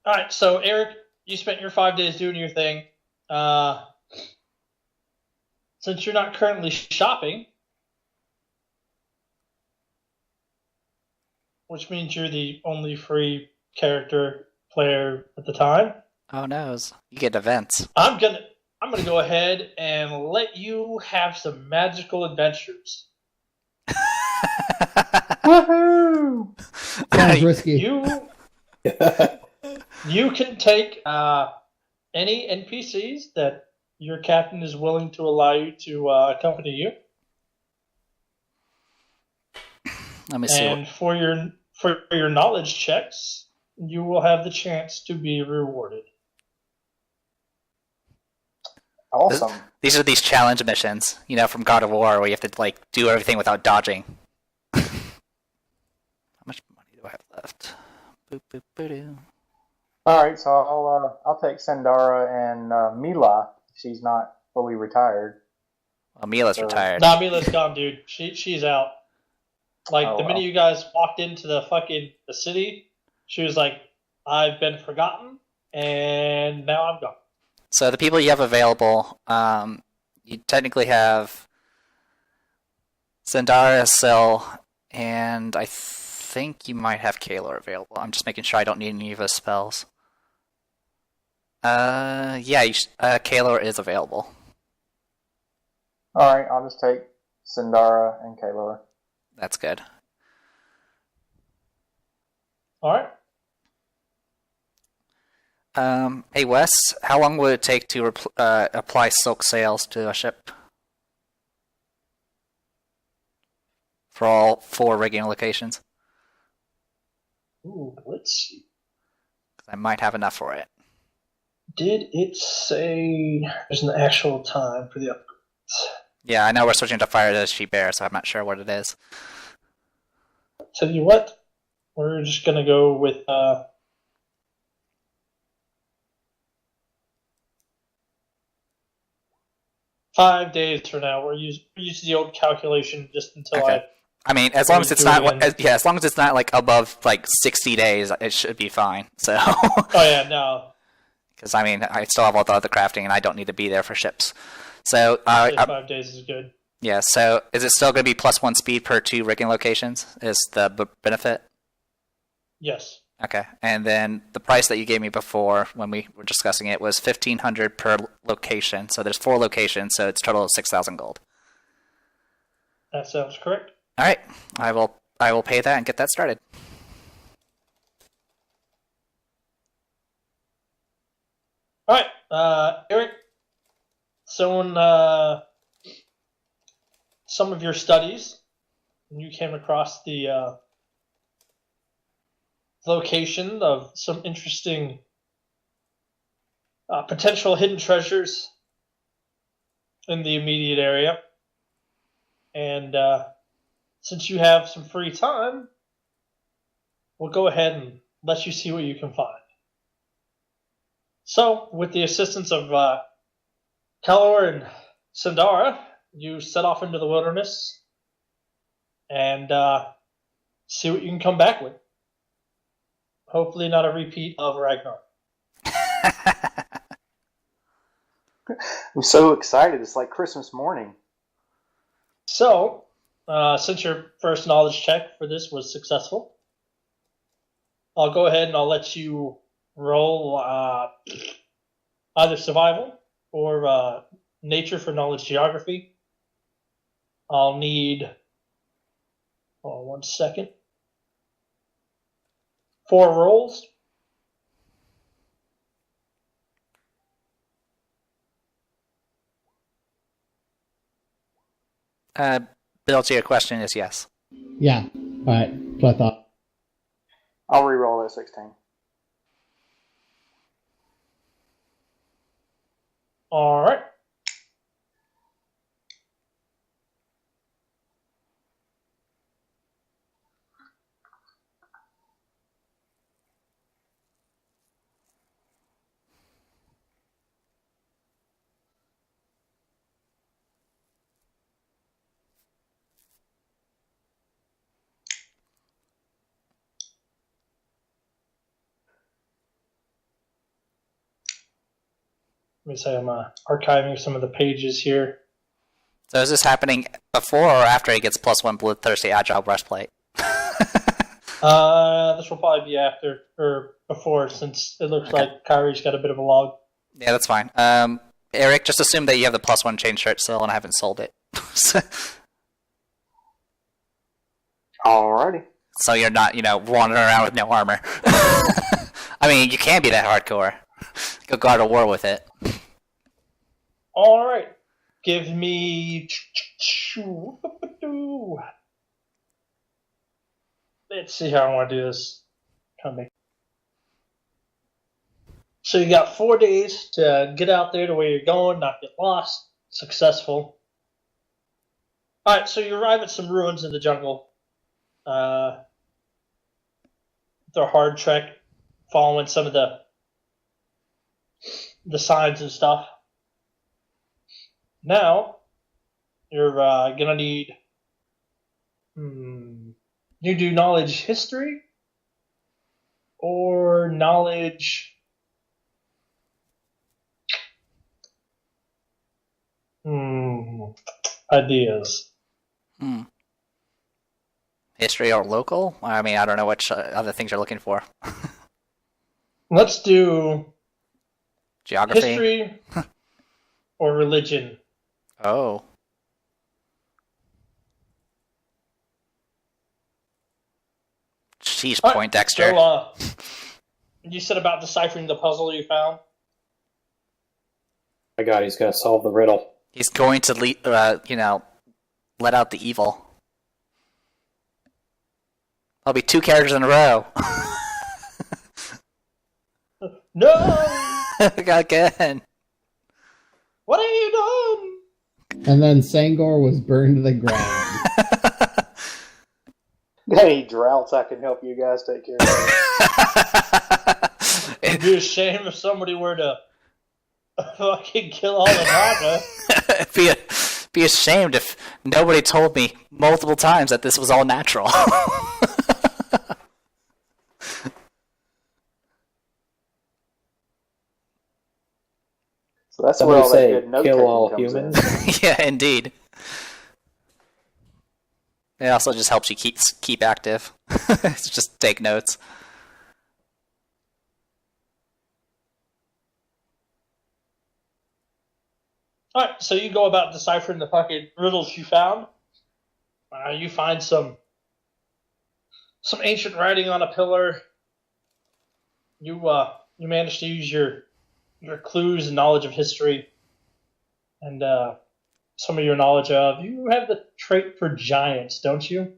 All right, so Aric, you spent your 5 days doing your thing. Uh, since you're not currently shopping, which means you're the only free character player at the time, Oh no, you get events. I'm gonna I'm gonna go ahead and let you have some magical adventures. Woohoo! Sounds risky. You can take any NPCs that your captain is willing to allow you to accompany you. Let me see. And for your knowledge checks, you will have the chance to be rewarded. Awesome. These are these challenge missions, from God of War, where you have to do everything without dodging. How much money do I have left? Boop, boop, boop. All right, so I'll take Sandara and Mila. She's not fully retired. Well, Mila's retired. Nah, Mila's gone, dude. She's out. The minute you guys walked into the city, she was like, "I've been forgotten, and now I'm gone." So the people you have available, you technically have Zendara, Sil, and I think you might have Kaelor available. I'm just making sure I don't need any of his spells. Yeah, Kaelor is available. All right, I'll just take Sandara and Kaelor. That's good. All right. Hey Wes, how long would it take to apply silk sails to a ship? For all 4 rigging locations? Ooh, let's see. I might have enough for it. Did it say there's an actual time for the upgrades? Yeah, I know we're switching to Fire the She-Bear, so I'm not sure what it is. Tell you what, we're just gonna go with 5 days for now. We're using the old calculation just until okay. I mean, as long as it's not, as long as it's not above 60 days, it should be fine. So. Oh yeah, no. Because I still have all the other crafting, and I don't need to be there for ships. So 5 days is good. Yeah. So is it still going to be +1 speed per 2 rigging locations? Is the benefit? Yes. Okay, and then the price that you gave me before when we were discussing it was 1,500 per location. So there's 4 locations, so it's a total of 6,000 gold. That sounds correct. All right, I will pay that and get that started. All right, Aric. Some of your studies, you came across the location of some interesting potential hidden treasures in the immediate area. And since you have some free time, we'll go ahead and let you see what you can find. So, with the assistance of Kaelor and Sandara, you set off into the wilderness and see what you can come back with. Hopefully not a repeat of Ragnar. I'm so excited. It's like Christmas morning. So, since your first knowledge check for this was successful, I'll go ahead and I'll let you roll either survival or nature for knowledge geography. I'll need, hold on 1 second, 4 rolls. Bill, to your question is yes. Yeah, all right, that's what I thought. I'll re-roll that 16. All right. Let me say I'm archiving some of the pages here. So is this happening before or after he gets +1 Bloodthirsty Agile Breastplate? This will probably be after or before, since it looks like Kyrie's got a bit of a log. Yeah, that's fine. Aric, just assume that you have the +1 chain shirt still, and I haven't sold it. Alrighty. So you're not, wandering around with no armor. I mean, you can be that hardcore. Go God of War with it. All right. Give me. Let's see how I want to do this. So you got 4 days to get out there to where you're going, not get lost. Successful. All right, so you arrive at some ruins in the jungle. They're hard trek, following some of the signs and stuff. Now, you're gonna need. You do knowledge history or knowledge. Ideas. History or local? I mean, I don't know which other things you're looking for. Let's do geography, history, or religion. Oh. Jeez, Poindexter. So, you said about deciphering the puzzle you found? My God, he's gonna solve the riddle. He's going to, let out the evil. I'll be 2 characters in a row. No! Again. What have you done? And then Sangor was burned to the ground. Any droughts I can help you guys take care of? It'd be a shame if somebody were to fucking kill all the Naga. Be ashamed if nobody told me multiple times that this was all natural. So that's Somebody where all that say, good note kill taking all comes humans. Yeah, indeed. It also just helps you keep active. Just take notes. Alright, so you go about deciphering the fucking riddles you found. You find some ancient writing on a pillar. You manage to use your clues and knowledge of history and some of your knowledge of. You have the trait for giants, don't you?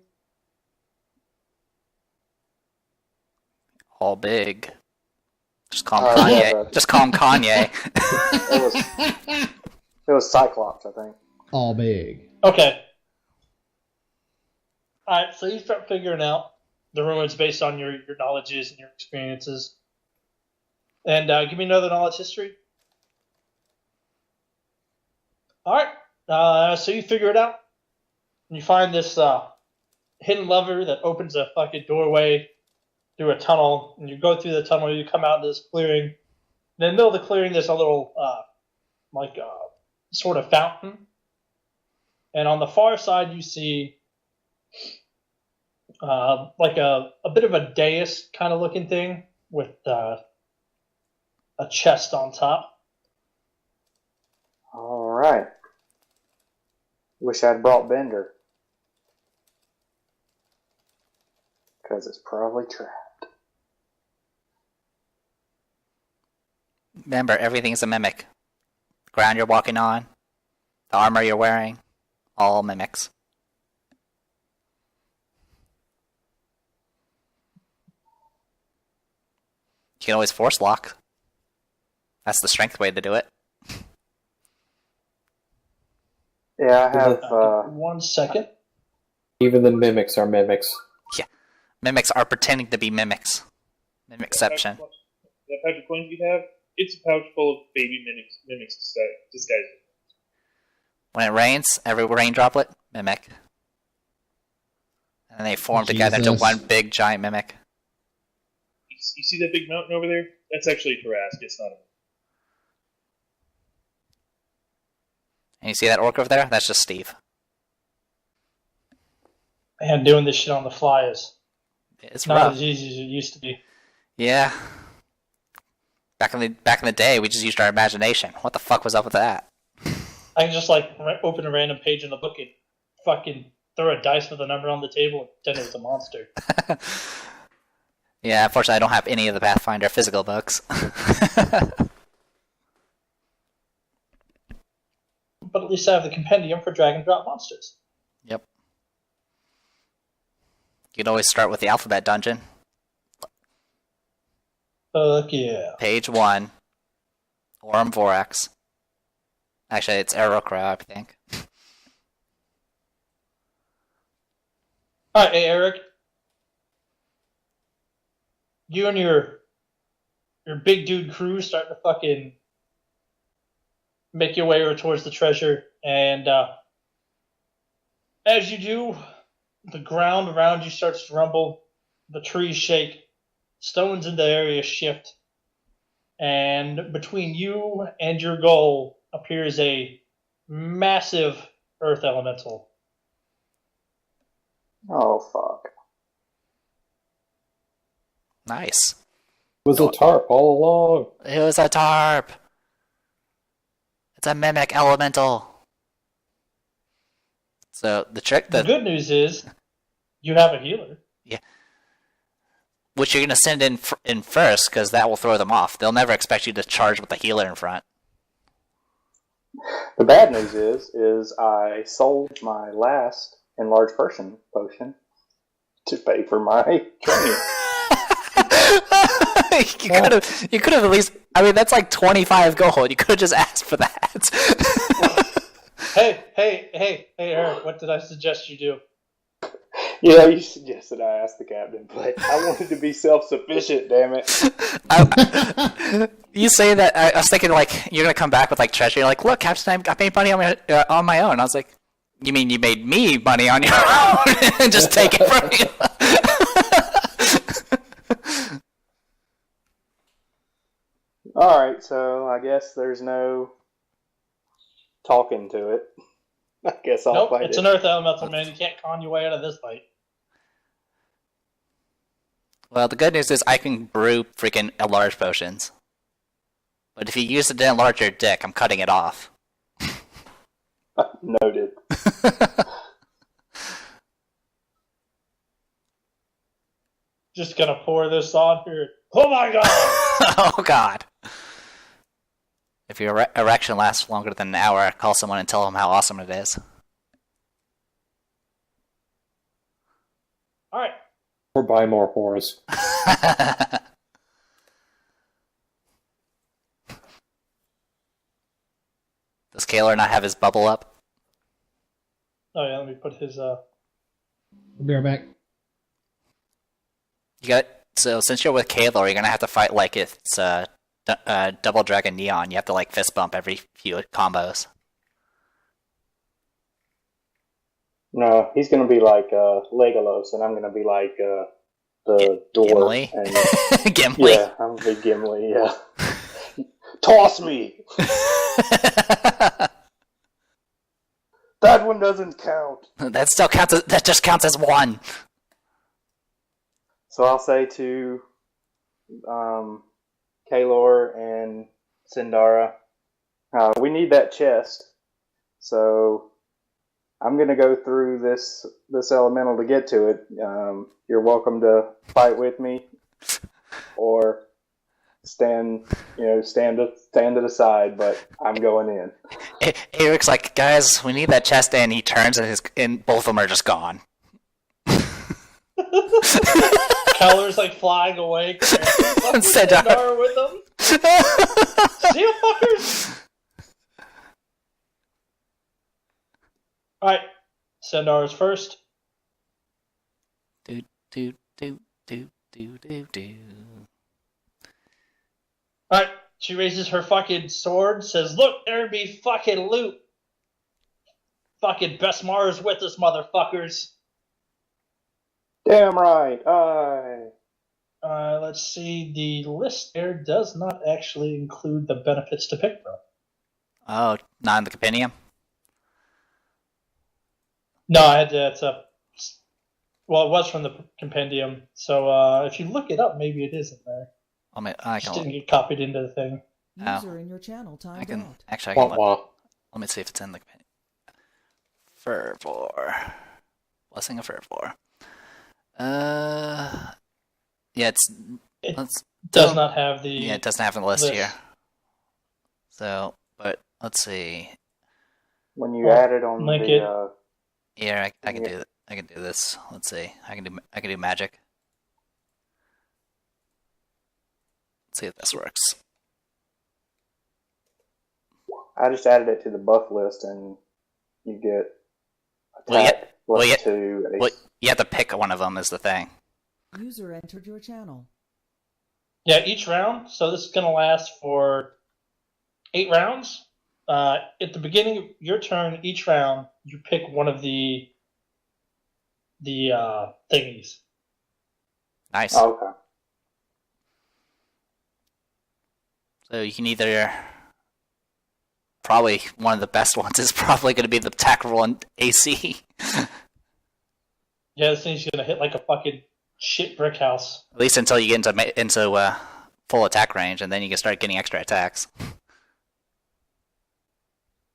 All big. Just call him Kanye. Yeah, Just call him Kanye. It was Cyclops, I think. All big. Okay. Alright, so you start figuring out the ruins based on your knowledges and your experiences. And give me another knowledge history. Alright, so you figure it out. And you find this hidden lever that opens a fucking doorway through a tunnel. And you go through the tunnel, you come out into this clearing. And in the middle of the clearing, there's a little, sort of fountain. And on the far side, you see a bit of a dais kind of looking thing with a chest on top. Alright. Wish I'd brought Bender. Because it's probably trapped. Remember, everything's a mimic. The ground you're walking on, the armor you're wearing, all mimics. You can always force lock. That's the strength way to do it. Yeah, I have... 1 second. Even the mimics are mimics. Yeah. Mimics are pretending to be mimics. Mimicception. That pouch of coins you have, it's a pouch full of baby mimics disguised. When it rains, every rain droplet, mimic. And they form together into one big giant mimic. You see that big mountain over there? That's actually a Tarrasque, it's not a... And you see that orc over there? That's just Steve. And doing this shit on the fly is It's not rough. as easy as it used to be. Yeah. Back in the day, we just used our imagination. What the fuck was up with that? I can just like open a random page in the book and fucking throw a dice with a number on the table and pretend it was a monster. Yeah, unfortunately, I don't have any of the Pathfinder physical books. But at least I have the compendium for drag and drop monsters. Yep. You can always start with the alphabet dungeon. Fuck yeah. Page 1. Orem Vorax. Actually, it's Aric, I think. Alright, hey Aric. You and your big dude crew starting to fucking make your way over towards the treasure, and as you do, the ground around you starts to rumble, the trees shake, stones in the area shift, and between you and your goal appears a massive earth elemental. Oh, fuck. Nice. It was a tarp all along. It was a tarp. It's a mimic elemental. So the trick The that good news is you have a healer. which you're gonna send in first, because that will throw them off. They'll never expect you to charge with a healer in front. The bad news is I sold my last enlarged person potion to pay for my training. You could have at least. I mean, that's like 25 gold. You could have just asked for that. Hey, Aric, what did I suggest you do? Yeah, you suggested I ask the captain, but I wanted to be self-sufficient, damn it. You say that. I was thinking like you're gonna come back with like treasure. You're like, look, Captain, I made money on my own. I was like, you mean you made me money on your own and just take it from you? Alright, so I guess there's no talking to it. I guess I'll Nope, fight it's it. an earth elemental, man. You can't con your way out of this fight. Well, the good news is I can brew freaking enlarged potions. But if you use it to enlarge your dick, I'm cutting it off. Noted. Just gonna pour this on here. Oh my god! Oh god. If your erection lasts longer than an hour, call someone and tell them how awesome it is. Alright. Or buy more whores. Does Kaler not have his bubble up? Oh yeah, let me put his I'll be right back. You got so since you're with Kaler, you're gonna have to fight like it's Double Dragon Neon. You have to like fist bump every few combos. No, he's gonna be like Legolas, and I'm gonna be like the dwarf. Gimli? And, Gimli? Yeah, I'm gonna be Gimli, yeah. Toss me! That one doesn't count. That still counts. That just counts as one. So I'll say to Kalor and Sindara, we need that chest. So I'm going to go through this elemental to get to it. You're welcome to fight with me, or stand to the side. But I'm going in. Eric's like, guys, we need that chest, and he turns, and both of them are just gone. Keller's like flying away. Sindar with them. See you fuckers. Alright. Sindar is first. Do do do do do do do. Alright. She raises her fucking sword, says, look, there be fucking loot. Fucking Besmar's with us, motherfuckers. Damn right. Aye. Let's see. The list there does not actually include the benefits to pick from. Oh, not in the compendium? No, I had to. It's a. Well, it was from the compendium. So if you look it up, maybe it is in there. I Just can. didn't get copied into the thing. User in your channel I timed can out. actually. I can Wah, wah. let me see if it's in the fervor. Blessing of fervor. Yeah, It let's does not have the. Yeah, it doesn't have the list list. here. So, but let's see. When you Well, add it on link the it. Here, I can Yeah. do. I can do this. Let's see. I can do magic. Let's see if this works. I just added it to the buff list, and you get Well, yeah- attack plus well, yeah- 2. Well, you have to pick one of them is the thing. User entered your channel. Yeah, each round. So this is going to last for 8 rounds. At the beginning of your turn, each round, you pick one of the thingies. Nice. Oh, okay. So you can either. Probably one of the best ones is probably going to be the attack roll on AC. Yeah, this thing's going to hit like a fucking shit brick house. At least until you get into full attack range, and then you can start getting extra attacks.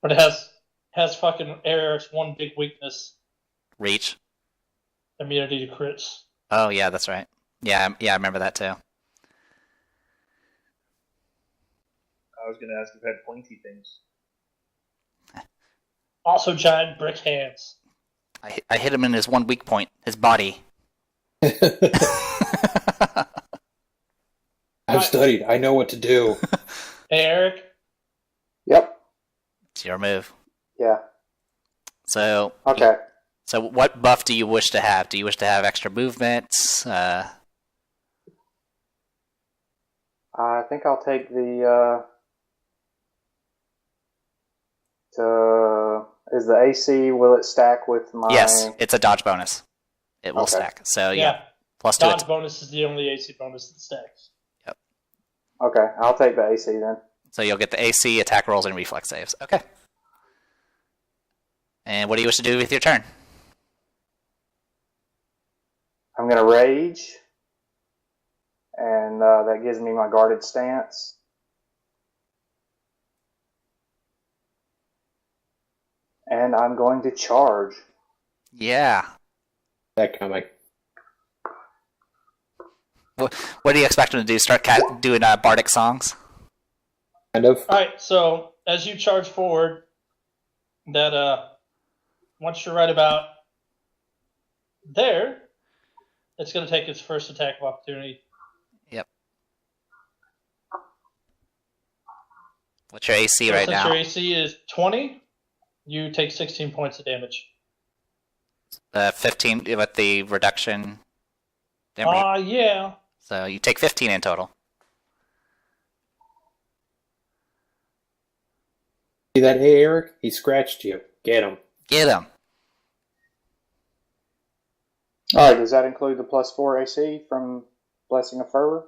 But it has fucking Eric's one big weakness: Reach. immunity to crits. Oh yeah, that's right. Yeah, I remember that too. I was going to ask if it had pointy things. Also, giant brick hands. I hit him in his one weak point, his body. I've studied. I know what to do. Hey, Eric. Yep. It's your move. Yeah. So Okay. So what buff do you wish to have? Do you wish to have extra movement? I think I'll take the is the AC, will it stack with my... Yes, it's a dodge bonus. It will Okay. stack. So Yeah. yeah, plus 2. Dodge bonus is the only AC bonus that stacks. Okay, I'll take the AC then. So you'll get the AC, attack rolls, and reflex saves. Okay. And what do you wish to do with your turn? I'm going to rage, and that gives me my guarded stance. And I'm going to charge. Yeah. That coming. What do you expect him to do? Start doing bardic songs? Kind of. All right. So as you charge forward, that once you're right about there, it's going to take its first attack of opportunity. Yep. What's your AC So right since now? your AC is 20, you take 16 points of damage. 15 with the reduction. Yeah. So you take 15 in total. See that? Hey, Eric? He scratched you. Get him. Get him. Alright, does that include the plus 4 AC from Blessing of Fervor?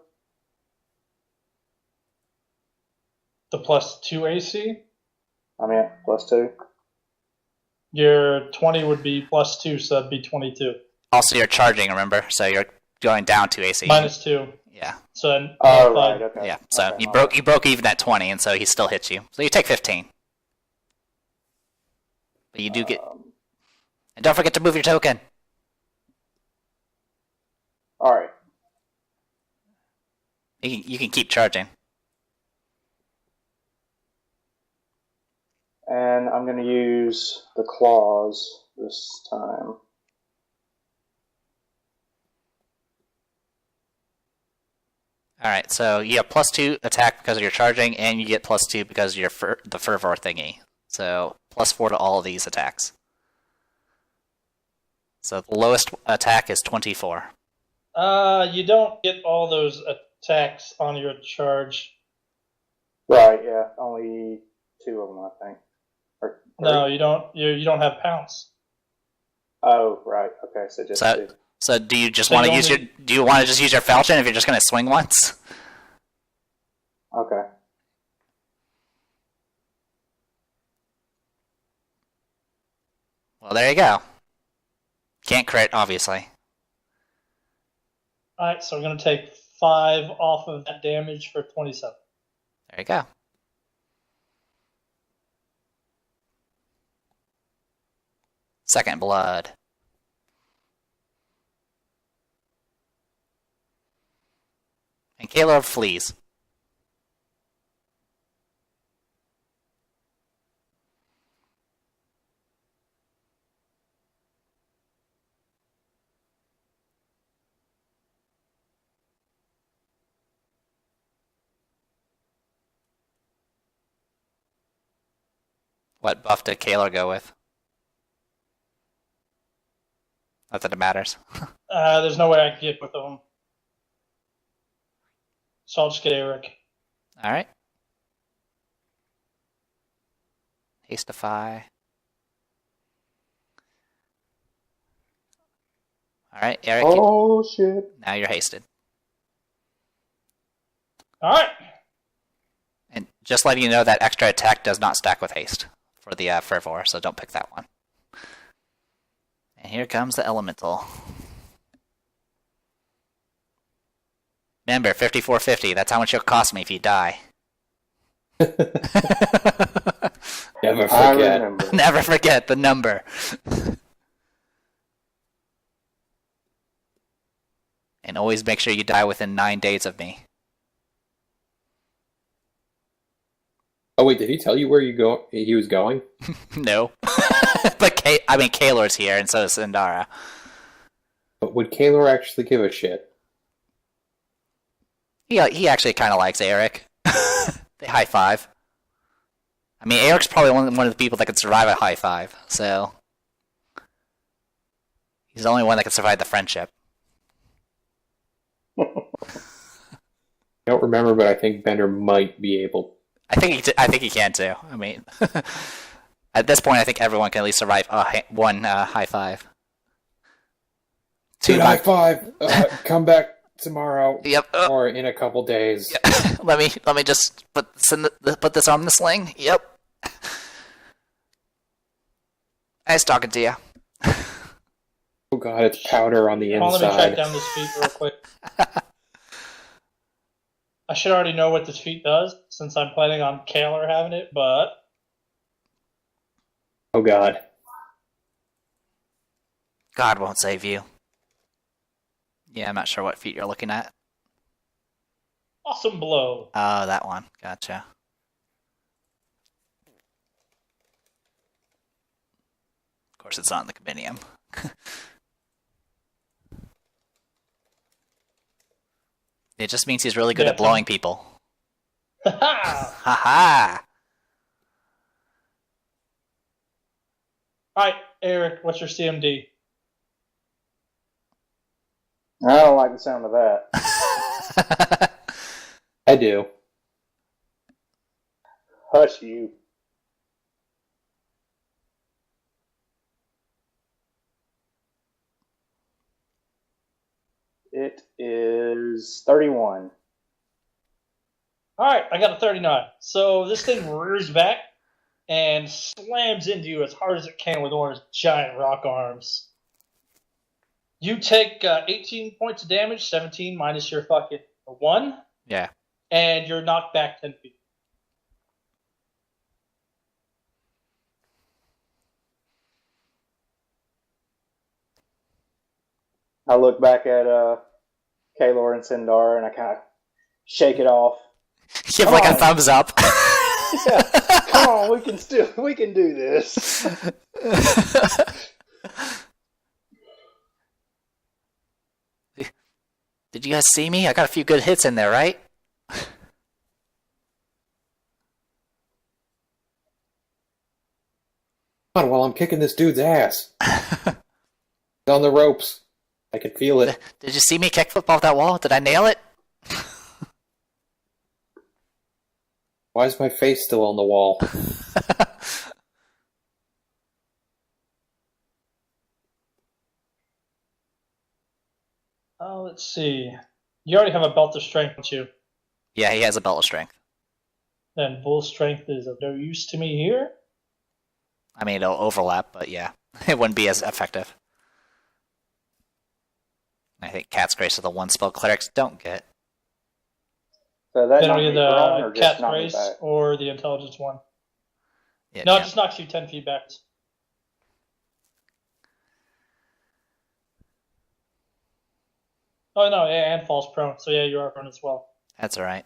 The plus 2 AC. I mean, plus 2. Your 20 would be plus 2, so that'd be 22. Also, you're charging, remember? So you're going down 2 AC. Minus 2. Yeah. So then, Oh, right, okay. Yeah. So Okay, you broke even at 20, and so he still hits you. So you take 15. But you do get. And don't forget to move your token. Alright. You can keep charging. And I'm going to use the claws this time. Alright, so you have plus 2 attack because of your charging, and you get plus 2 because of your the fervor thingy. So plus 4 to all of these attacks. So the lowest attack is 24. you don't get all those attacks on your charge. Right, yeah. Only 2 of them, I think. Or No, 3? you don't. You don't have pounce. Oh, right. Okay, so just 2. So do you just So want to you use only- do you want to just use your falchion if you're just going to swing once? Okay. Well, there you go. can't crit, obviously. Alright, so we're going to take 5 off of that damage for 27. There you go. Second blood. And Caleb flees. What buff did Kaler go with? Not that it matters. There's no way I can get with them. So I'll just get Aric. Alright. Hastify. Alright, Aric. Oh shit! Now you're hasted. Alright. And just letting you know that extra attack does not stack with haste for the Fervor, so don't pick that one. And here comes the Elemental. Remember, 5450, that's how much it'll cost me if you die. Never I forget. remember. Never forget the number. And always make sure you die within 9 days of me. Oh wait, did he tell you where he was going? No. But Kalor's here, and so is Sindara. But would Kaler actually give a shit? He actually kind of likes Aric. They high five. I mean, Aric's probably one of the people that can survive a high five, so he's the only one that can survive the friendship. I don't remember, but I think Bender might be able. I think he can too. I mean, at this point, I think everyone can at least survive one high five. Dude, high five. Come back tomorrow. Yep. Or in a couple days. Yeah. let me just put this on the sling. Yep. Nice talking to you. Oh god, it's powder on the Let me track inside. down this feat real quick. I should already know what this feat does since I'm planning on Kaler having it, but Oh god. God won't save you. Yeah, I'm not sure what feat you're looking at. awesome blow. Oh, that one. Gotcha. Of course, it's not in the compendium. It just means he's really good at blowing people. Ha Ha Alright, Aric, what's your CMD? I don't like the sound of that. ha! I do. Hush you. It is 31. Alright, I got a 39. So this thing rears back and slams into you as hard as it can with one of its giant rock arms. You take 18 points of damage, 17 minus your fucking 1, Yeah. and you're knocked back 10 feet. I look back at Kalor and Sindar and I kind of shake it off. Give like a thumbs up. Yeah, come on, we can do this. Did you guys see me? I got a few good hits in there, right? Come on, while I'm kicking this dude's ass. It's on the ropes. I can feel it. Did you see me kick flip off that wall? Did I nail it? Why is my face still on the wall? Let's see. You already have a belt of strength, don't you? Yeah, he has a belt of strength. Then bull strength is of no use to me here. I mean, it'll overlap, but yeah, it wouldn't be as effective. I think Cat's Grace are the one spell clerics don't get. So that They don't knocked me get prone the or just Cat's knocked me Grace back? or the Intelligence one. Yeah, No, it yeah. just knocks you 10 feet back. Oh, no, yeah, and falls prone. So, yeah, you are prone as well. That's alright.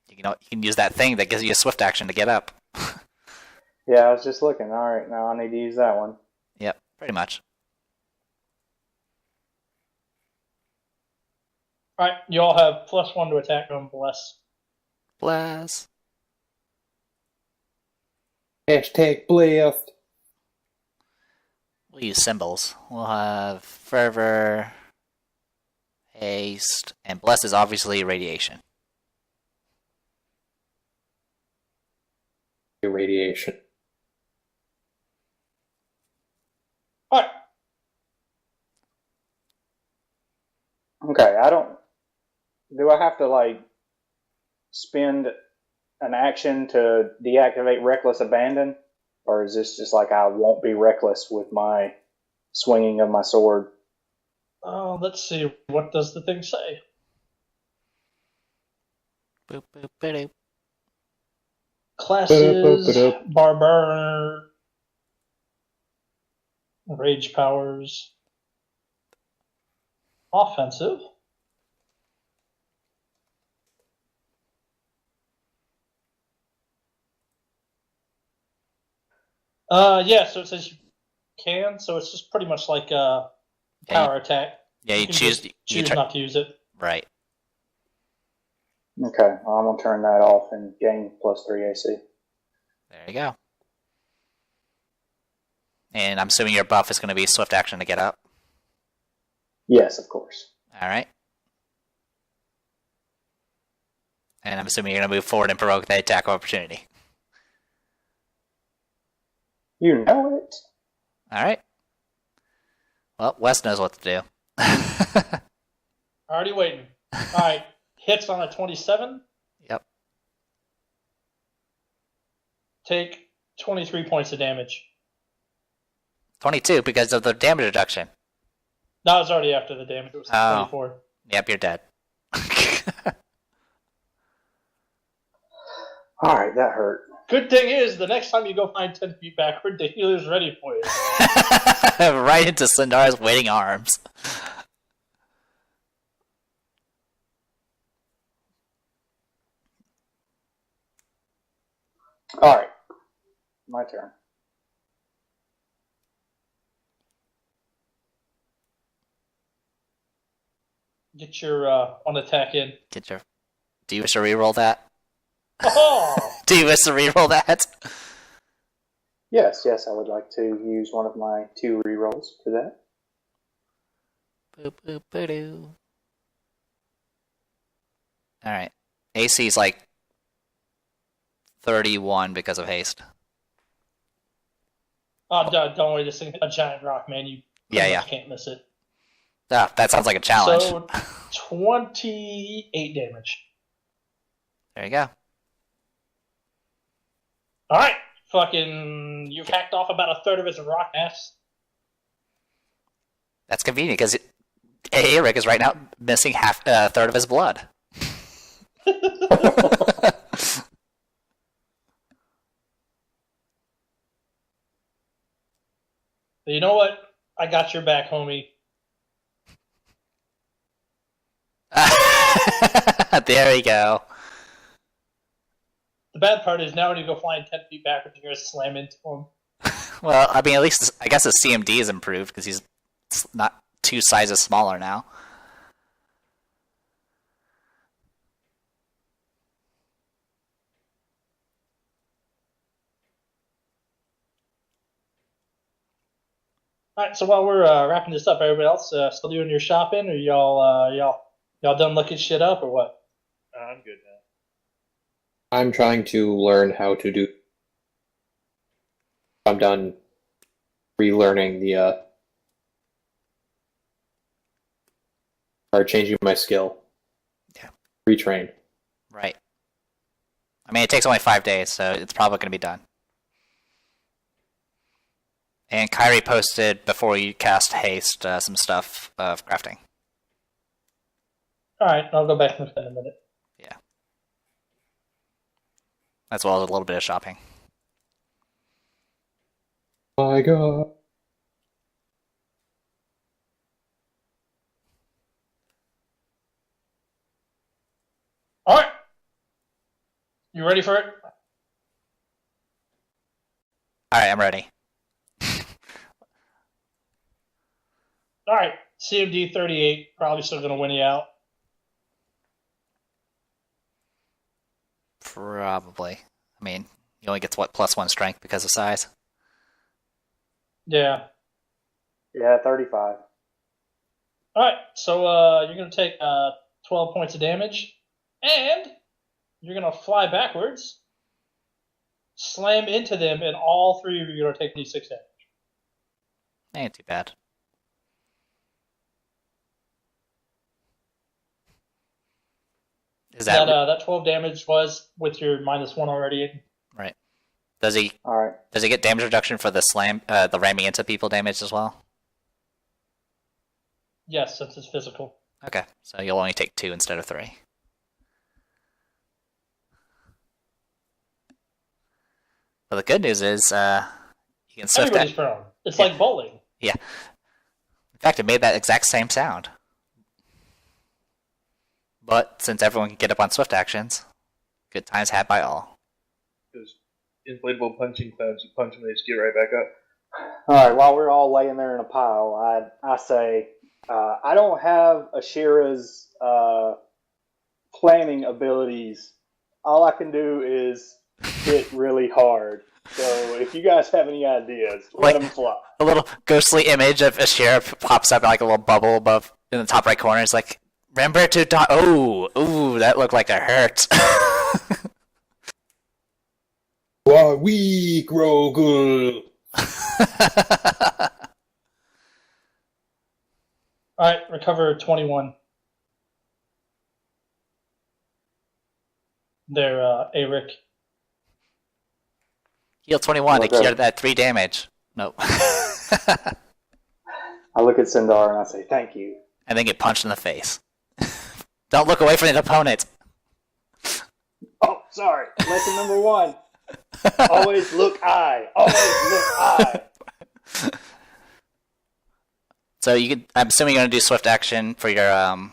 You can use that thing that gives you a swift action to get up. Yeah, I was just looking. All right, now I need to use that one. Yep, pretty much. Alright, you all have +1 to attack on Bless. Bless. Hashtag blessed. We'll use symbols. We'll have Fervor, Haste, and Bless is obviously Radiation. Irradiation. Alright, Okay, I don't. Do I have to like spend an action to deactivate Reckless Abandon, or is this just like I won't be reckless with my swinging of my sword? let's see. What does the thing say? Boop, boop, ba-doop. Classes, Ba-da-ba-ba-da. Barbar, Rage powers, offensive. Yeah, so it says you can, so it's just pretty much like a power attack. Yeah, you can choose. just choose not to use it. Right. Okay, well, I'm gonna turn that off and gain +3 AC. There you go. And I'm assuming your buff is going to be swift action to get up. Yes, of course. Alright. And I'm assuming you're going to move forward and provoke the attack of opportunity. You know it. Alright. Well, Wes knows what to do. Already waiting. Alright, hits on a 27. Yep. Take 23 points of damage. 22 because of the damage reduction. No, it was already after the damage. It was 24. Yep, you're dead. All right, that hurt. Good thing is, the next time you go find 10 feet backward, the healer's ready for you. Right into Sindara's waiting arms. All right, my turn. Get your on attack in. Get your. Do you wish to reroll that? Oh! Do you wish to reroll that? Yes, I would like to use one of my 2 rerolls for that. Boop, boop, boop. Alright. AC is like 31 because of haste. Oh, don't worry, this thing's a giant rock, man. You pretty much can't miss it. Ah, that sounds like a challenge. So, 28 damage. There you go. Alright, fucking, you've hacked off about a third of his rock ass. That's convenient because Aric is right now missing a third of his blood. You know what? I got your back, homie. There we go. The bad part is now when you go flying 10 feet backwards, you're going to slam into him. Well, I mean, at least I guess his CMD is improved because he's not 2 sizes smaller now. Alright, so while we're wrapping this up, everybody else still doing your shopping, or y'all done looking shit up, or what? I'm good now. I'm trying to learn how to do. I'm done relearning the or changing my skill. Yeah. Retrain. Right. I mean, it takes only 5 days, so it's probably going to be done. And Kyrie posted before you cast haste some stuff of crafting. All right, I'll go back and look in a minute. Yeah. As well as a little bit of shopping. My God. All right, you ready for it? All right, I'm ready. All right, CMD 38, probably still going to win you out. Probably. I mean, he only gets, what, +1 strength because of size? Yeah. Yeah, 35. All right, so you're going to take 12 points of damage, and you're going to fly backwards, slam into them, and all three of you are going to take D6 damage. Ain't too bad. Is that That 12 damage was with your -1 already. right? Does he All right. get damage reduction for the slam, the ramming into people damage as well? Yes, since it's physical. Okay, so you'll only take 2 instead of 3. Well, the good news is you can swift Everybody's prone. It's Yeah. like bowling. Yeah. In fact, it made that exact same sound. But since everyone can get up on swift actions, good times had by all. Those inflatable punching clouds, you punch them, they just get right back up. All right. While we're all laying there in a pile, I say, I don't have Ashira's planning abilities. All I can do is hit really hard. So if you guys have any ideas, let them fly. A little ghostly image of Ashira pops up like a little bubble above in the top right corner. It's like, remember to ooh, that looked like it hurt. Why weak, Rogul? All right, recover 21. There, Aric. Heal 21 to Okay. cure that 3 damage. Nope. I look at Sindar and I say, thank you. And then get punched in the face. Don't look away from the opponent. Oh, sorry. Lesson number 1. Always look eye. Always look eye. So I'm assuming you're gonna do swift action for your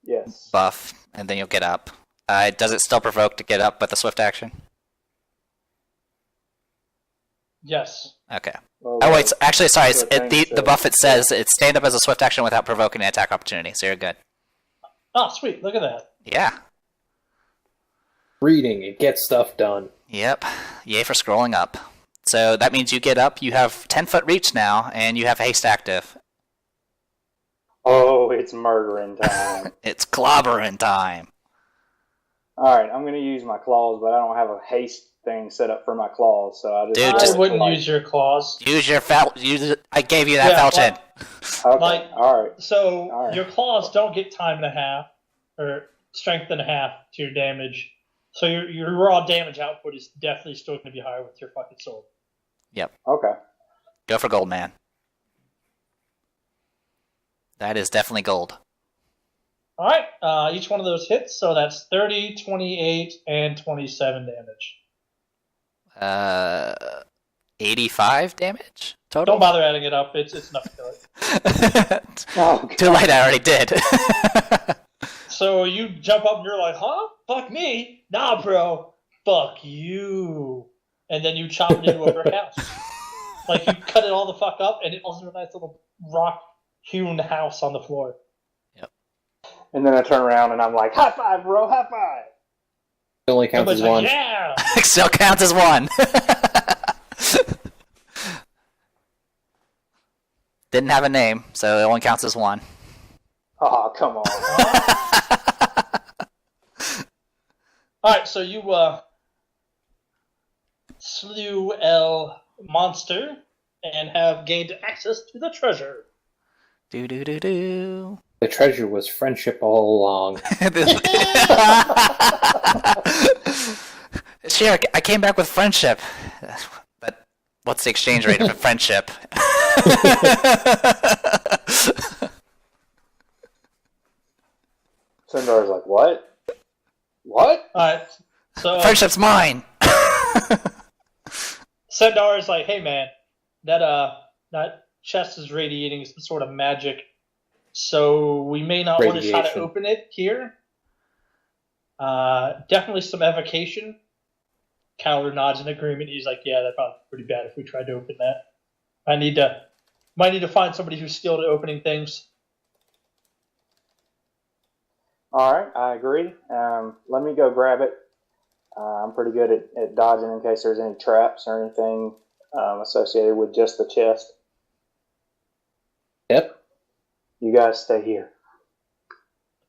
Yes. buff, and then you'll get up. Does it still provoke to get up with the swift action? Yes. Okay. Well, Oh wait, actually, sorry. It's, the thing the buff it says it's stand up as a swift action without provoking an attack opportunity, so you're good. Oh, sweet. Look at that. Yeah. Reading, it gets stuff done. Yep. Yay for scrolling up. So that means you get up. You have 10-foot reach now, and you have haste active. Oh, it's murdering time. It's clobbering time. All right, I'm going to use my claws, but I don't have a haste thing set up for my claws, so I just... Dude, I just- wouldn't use your claws. Use your I gave you that Yeah, Felchin. Okay, like- all right. So All right. your claws don't get time and a half, or strength and a half to your damage. So your raw damage output is definitely still going to be higher with your fucking sword. Okay. Go for gold, man. That is definitely gold. All right, each one of those hits, so that's 30, 28, and 27 damage. 85 damage total? Don't bother adding it up. It's enough to kill it. Oh, Too late, I already did. So you jump up and you're like, huh? Fuck me? Nah, bro. Fuck you. And then you chop it into a brick house. Like, you cut it all the fuck up, and it falls into a nice little rock-hewn house on the floor. And then I turn around and I'm like, high five, bro, high five. It only counts as Everybody's one. like, yeah! Still counts as one. Didn't have a name, so it only counts as one. Oh, come on. Alright, so you, slew El Monster and have gained access to the treasure. Do do do do. The treasure was friendship all along. Sure, I came back with friendship, but What's the exchange rate of a friendship? Sindar's like, what? What? Alright, so Friendship's mine! Sendar is like, hey man, that chest is radiating some sort of magic, so we may not want to try to Radiation. open it here. Definitely some evocation. Cowler nods in agreement. He's like, yeah, that'd probably be pretty bad if we tried to open that. Might need to find somebody who's skilled at opening things. All right, I agree. Let me go grab it. I'm pretty good at dodging in case there's any traps or anything associated with just the chest. Yep. You guys stay here.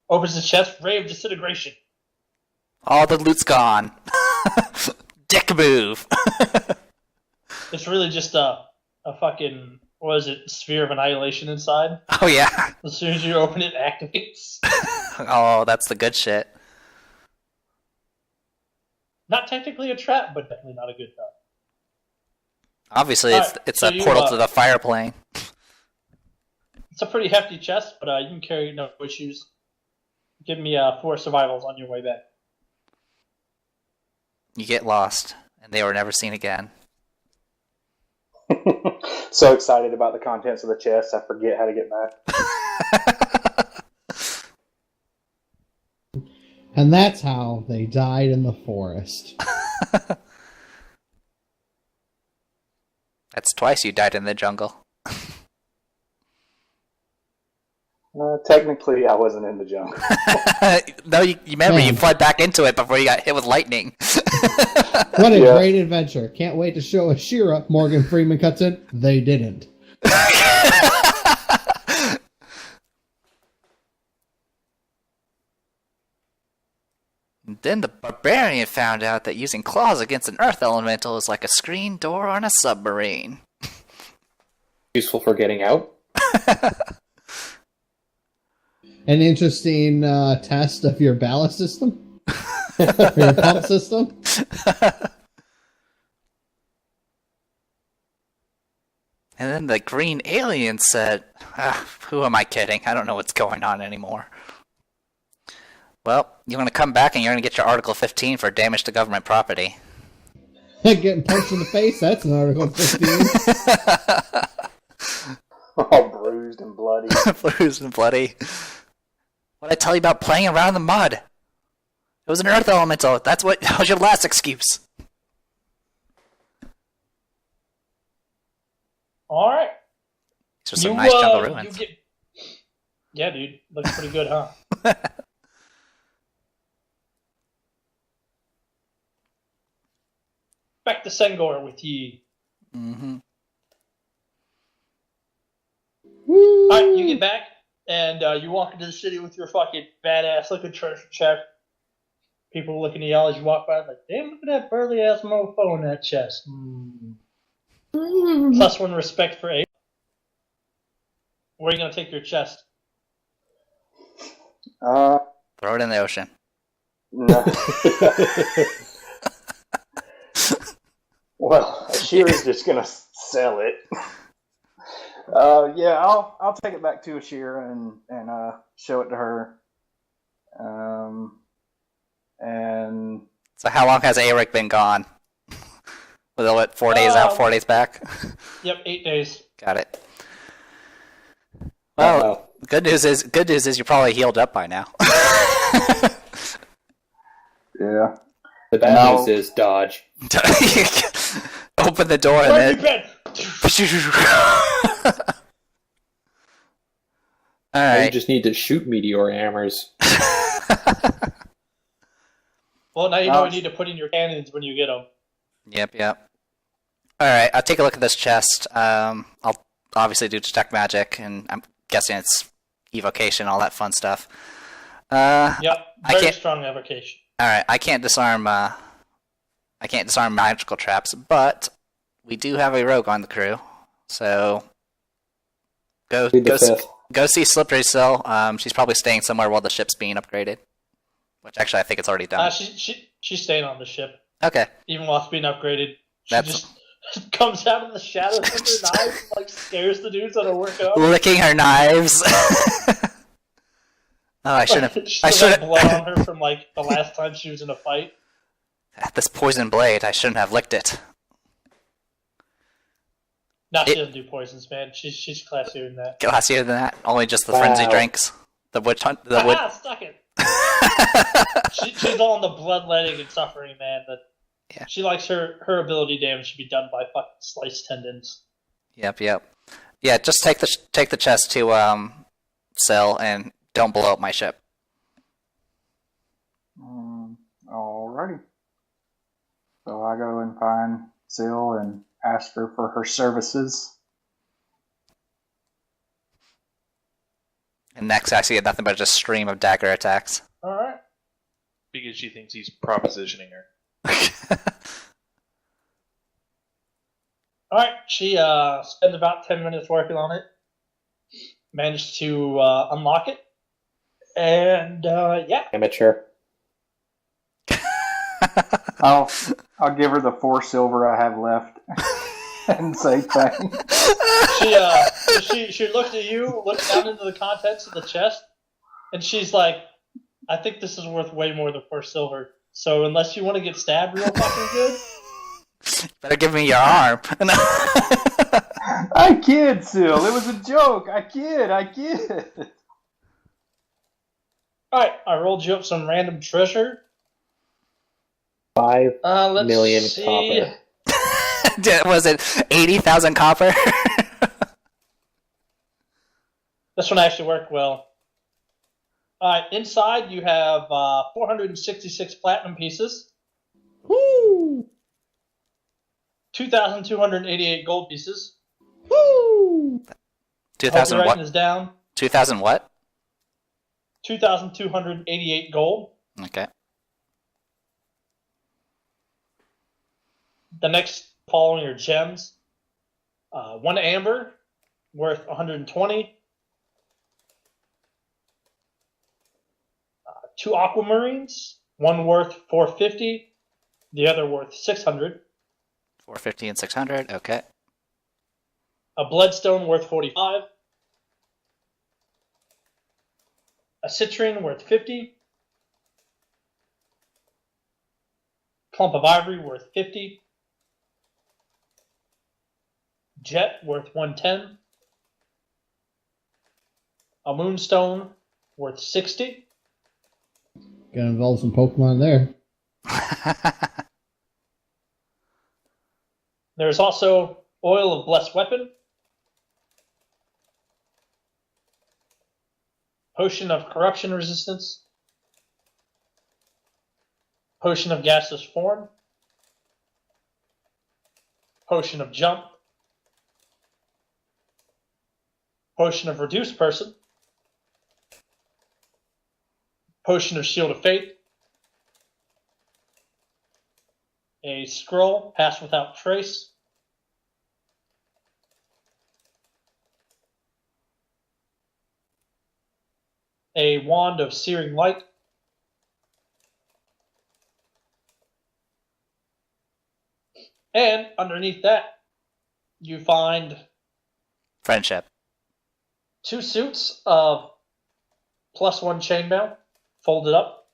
Opens the chest, ray of disintegration. All the loot's gone. Dick move. It's really just a fucking, what is it, sphere of annihilation inside. Oh yeah. As soon as you open it, it activates. Oh, that's the good shit. Not technically a trap, but definitely not a good trap. Obviously, Alright, it's so a you, portal to the fire plane. It's a pretty hefty chest, but you can carry no issues. Give me 4 survivals on your way back. You get lost, and they were never seen again. So excited about the contents of the chest, I forget how to get back. And that's how they died in the forest. That's twice you died in the jungle. Technically, I wasn't in the jungle. No, you remember, you Man. fled back into it before you got hit with lightning. What a Yeah. great adventure. Can't wait to show Ashira. Morgan Freeman cuts in. They didn't. Then the barbarian found out that using claws against an earth elemental is like a screen door on a submarine. Useful for getting out. An interesting test of your ballast system? Or your pump system? And then the green alien said, who am I kidding? I don't know what's going on anymore. Well, you're going to come back and you're going to get your Article 15 for damage to government property. Getting punched in the face? That's an Article 15. All bruised and bloody. Bruised and bloody. What'd I tell you about playing around in the mud? It was an earth elemental. That was your last excuse. Alright. These are some nice jungle ruins. Yeah, dude. Looks pretty good, huh? Back to Sengor with ye. Mm-hmm. Alright, you get back, and you walk into the city with your fucking badass looking treasure chest. People looking at y'all as you walk by, like, damn, look at that burly ass mofo in that chest. +1 respect for A. Where are you gonna take your chest? Uh, Throw it in the ocean. no. Well, Ashira's just gonna sell it. Yeah, I'll take it back to Ashira and show it to her. And So how long has Aric been gone? Was it what, 4 days out, 4 days back? Yep, 8 days. Got it. Well, Uh-oh. good news is you're probably healed up by now. yeah, The bad No. news is dodge. Open the door and Where then. you been? You Alright. just need to shoot meteor hammers. Well, now you know what you need to put in your cannons when you get them. Yep. Alright, I'll take a look at this chest. I'll obviously do detect magic, and I'm guessing it's evocation, all that fun stuff. Yep, I very can't- strong evocation. Alright, I can't disarm magical traps, but we do have a rogue on the crew. So go Plead the fifth. go see Slippery Sill. She's probably staying somewhere while the ship's being upgraded. Which actually I think it's already done. She's staying on the ship, Okay. even while it's being upgraded. She That's- comes out of the shadows with her knives and like scares the dudes that are working up. Licking her knives. Oh, I shouldn't have. She I still should got blood on have. her from like the last time she was in a fight. This poison blade, I shouldn't have licked it. No, she doesn't do poisons, man. She's classier than that. Classier than that. Only just the frenzy drinks. The witch hunt. The witch. Stuck it. She's all in the bloodletting and suffering, man. That Yeah. she likes her ability damage to be done by fucking sliced tendons. Yep. Yeah, just take the chest to Cell and don't blow up my ship. Alrighty. So I go and find Syl and ask her for her services. And next, I see nothing but just a stream of dagger attacks. All right. Because she thinks he's propositioning her. All right. She spends about 10 minutes working on it. Managed to unlock it. And yeah. Amateur. I'll give her the 4 silver I have left and say thanks. She looks at you, looks down into the contents of the chest, and she's like, I think this is worth way more than 4 silver. So unless you want to get stabbed real fucking good. Better give me your arm. I kid, Syl. It was a joke. I kid. Alright, I rolled you up some random treasure. 5 Let's million see. copper. Was it 80,000 copper? This one actually worked well. Alright, inside you have 466 platinum pieces. Woo! 2,288 gold pieces. Woo! 2,000 writing what? this down. 2,000 what? 2,288 gold. Okay. The next following are gems. 1 amber, worth 120. 2 aquamarines, one worth 450, the other worth 600. 450 and 600. Okay. A bloodstone worth 45. A citrine worth 50. Clump of ivory worth 50. Jet worth 110. A moonstone worth 60. Gonna involve some Pokemon there. There's also oil of blessed weapon. Potion of corruption resistance. Potion of gaseous form. Potion of jump. Potion of reduced person. Potion of shield of fate. A scroll, pass without trace. A wand of searing light. And underneath that, you find Friendship. 2 suits of +1 chainmail, folded up.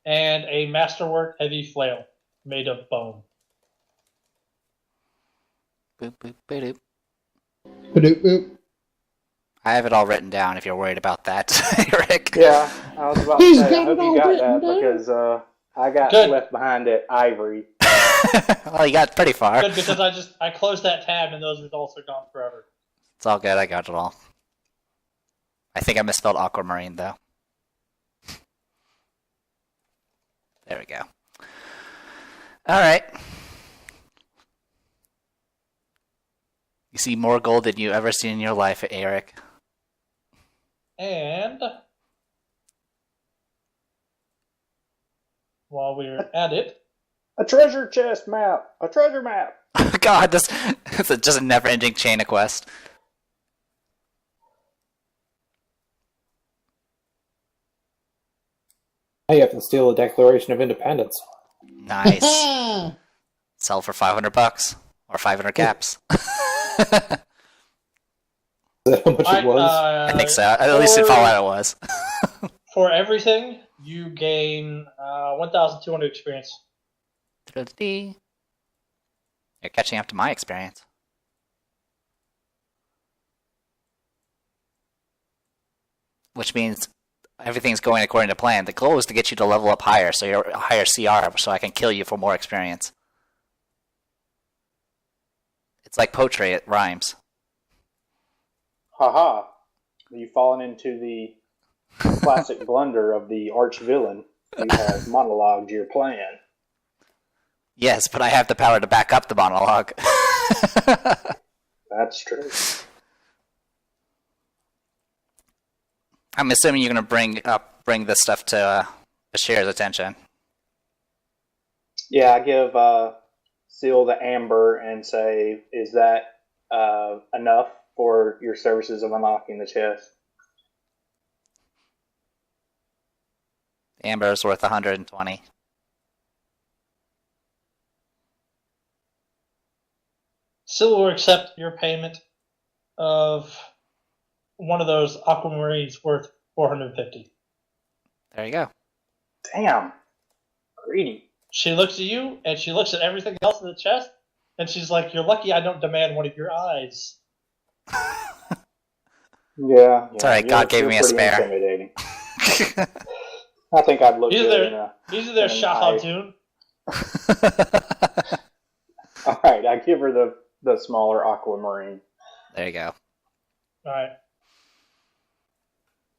And a masterwork heavy flail made of bone. Boop, boop, boop. Ba-doop boop. I have it all written down if you're worried about that, Aric. Yeah, I was about to He's say, I got hope it you all got written that down. because I got Good. left behind at Ivory. Well, you got pretty far. Good, because I closed that tab and those results are gone forever. It's all good. I got it all. I think I misspelled aquamarine, though. There we go. All right. You see more gold than you ever seen in your life, Aric. And while we're at it, A treasure chest map! A treasure map! Oh God, this it's just a never-ending chain of quest. Now you have to steal the Declaration of Independence. Nice. Sell for $500 or 500 caps. Is that how much it was? I think so. At least in Fallout it was. For everything, you gain 1,200 experience. You're catching up to my experience. Which means everything's going according to plan. The goal is to get you to level up higher, so you're a higher CR, so I can kill you for more experience. It's like poetry, it rhymes. Haha. You've fallen into the classic blunder of the arch villain. You have monologued your plan. Yes, but I have the power to back up the monologue. That's true. I'm assuming you're going to bring this stuff to Bashir's attention. Yeah, I give Seal the amber and say, is that enough for your services of unlocking the chest? Amber is worth 120. Syl will accept your payment of one of those aquamarines worth 450. There you go. Damn. Greedy. She looks at you, and she looks at everything else in the chest, and she's like, "You're lucky I don't demand one of your eyes." Yeah. It's alright, God gave me a pretty spare. Intimidating. I think I'd look good in a... These are their Shahatun. Alright, I give her the smaller aquamarine. There you go. Alright.